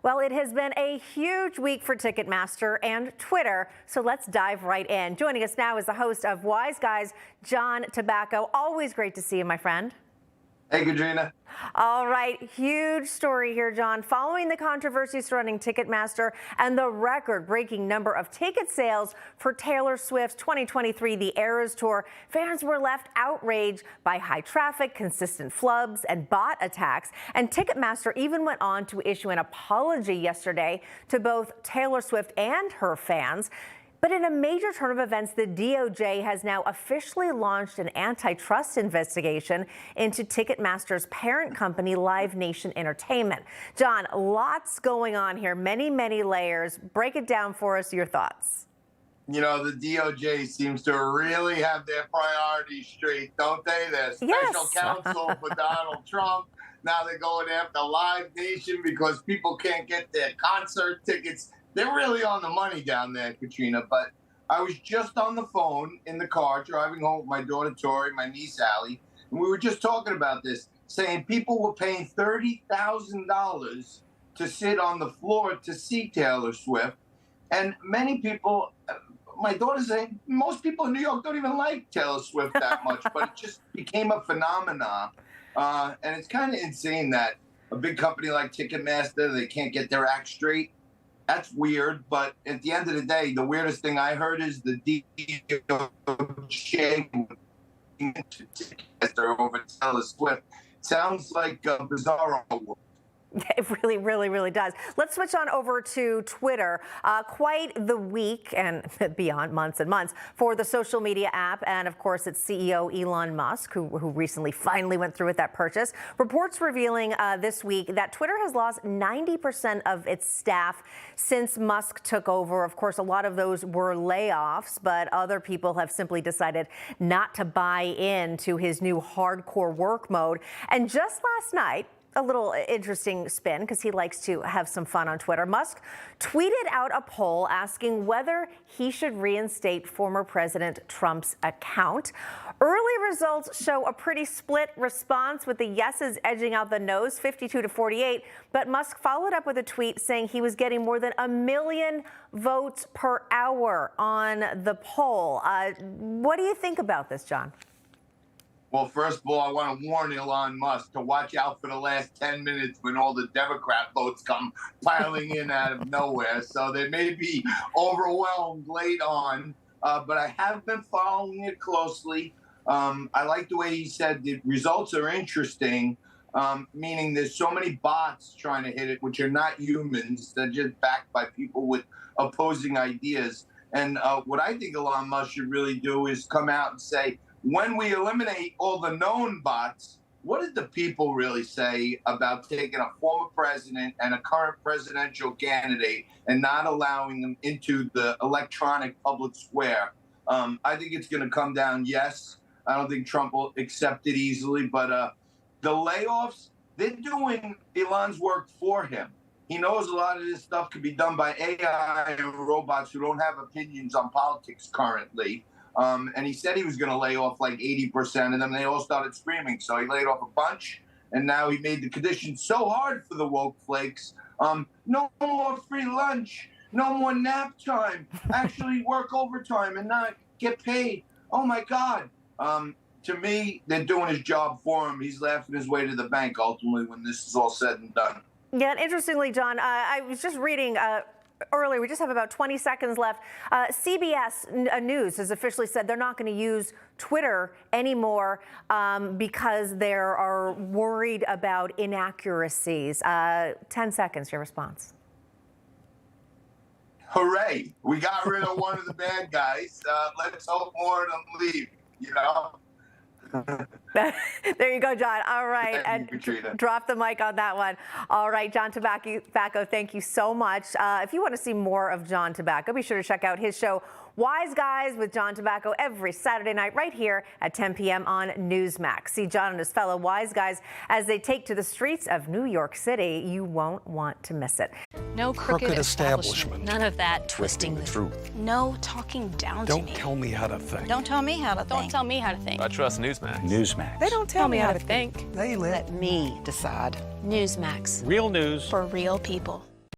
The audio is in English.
Well, it has been a huge week for Ticketmaster and Twitter, so let's dive right in. Joining us now is the host of Wise Guys, John Tabacco. Always great to see you, my friend. Hey, Katrina. All right, huge story here, John. Following the controversy surrounding Ticketmaster and the record-breaking number of ticket sales for Taylor Swift's 2023 The Eras Tour, fans were left outraged by high traffic, consistent flubs, and bot attacks. And Ticketmaster even went on to issue an apology yesterday to both Taylor Swift and her fans. But in a major turn of events, the DOJ has now officially launched an antitrust investigation into Ticketmaster's parent company, Live Nation Entertainment. John, lots going on here, many layers. Break it down for us, your thoughts. You know, the DOJ seems to really have their priorities straight, don't they? They're special counsel for Donald Trump. Now they're going after Live Nation because people can't get their concert tickets. They're really on the money down there, Katrina. But I was just on the phone in the car driving home with my daughter Tori, my niece Allie, and we were just talking about this, saying people were paying $30,000 to sit on the floor to see Taylor Swift. And many people, my daughter's saying, most people in New York don't even like Taylor Swift that much, but it just became a phenomenon. And it's kind of insane that a big company like Ticketmaster, they can't get their act straight. That's weird, but at the end of the day, the weirdest thing I heard is the DOJ over Taylor Swift. Sounds like a bizarro world. It really does. Let's switch on over to Twitter. Quite the week and beyond, months and months, for the social media app and, of course, its CEO, Elon Musk, who recently finally went through with that purchase. Reports revealing this week that Twitter has lost 90% of its staff since Musk took over. Of course, a lot of those were layoffs, but other people have simply decided not to buy into his new hardcore work mode. And just last night, a little interesting spin because he likes to have some fun on Twitter. Musk tweeted out a poll asking whether he should reinstate former President Trump's account. Early results show a pretty split response, with the yeses edging out the noes, 52-48. But Musk followed up with a tweet saying he was getting more than 1 million votes per hour on the poll. What do you think about this, John? Well, first of all, I want to warn Elon Musk to watch out for the last 10 minutes when all the Democrat votes come piling in out of nowhere. So they may be overwhelmed late on, but I have been following it closely. I like the way he said the results are interesting, meaning there's so many bots trying to hit it, which are not humans. They're just backed by people with opposing ideas. And what I think Elon Musk should really do is come out and say, when we eliminate all the known bots, what did the people really say about taking a former president and a current presidential candidate and not allowing them into the electronic public square? I think it's going to come down, yes. I don't think Trump will accept it easily, but the layoffs, they're doing Elon's work for him. He knows a lot of this stuff could be done by AI and robots who don't have opinions on politics currently. And he said he was going to lay off like 80% of them. They all started screaming. So he laid off a bunch. And now he made the conditions so hard for the woke flakes. No more free lunch. No more nap time. Actually work overtime and not get paid. Oh, my God. To me, they're doing his job for him. He's laughing his way to the bank, ultimately, when this is all said and done. Yeah, and interestingly, John, I was just reading earlier, we just have about 20 seconds left. CBS News has officially said they're not going to use Twitter anymore because they are worried about inaccuracies. 10 seconds, your response. Hooray. We got rid of one of the bad guys. Let's hope more of them leave, you know? There you go, John. All right. Thank you, and drop the mic on that one. All right, John Tabacco, thank you so much. If you want to see more of John Tabacco, be sure to check out his show, Wise Guys with John Tabacco, every Saturday night right here at 10 p.m. on Newsmax. See John and his fellow Wise Guys as they take to the streets of New York City. You won't want to miss it. No crooked establishment. None of that twisting the truth. No talking down to me. Don't tell me how to think. Don't tell me how to think. Don't tell me how to think. I trust Newsmax. Newsmax. They don't tell me how to think. They let me decide. Newsmax. Real news for real people.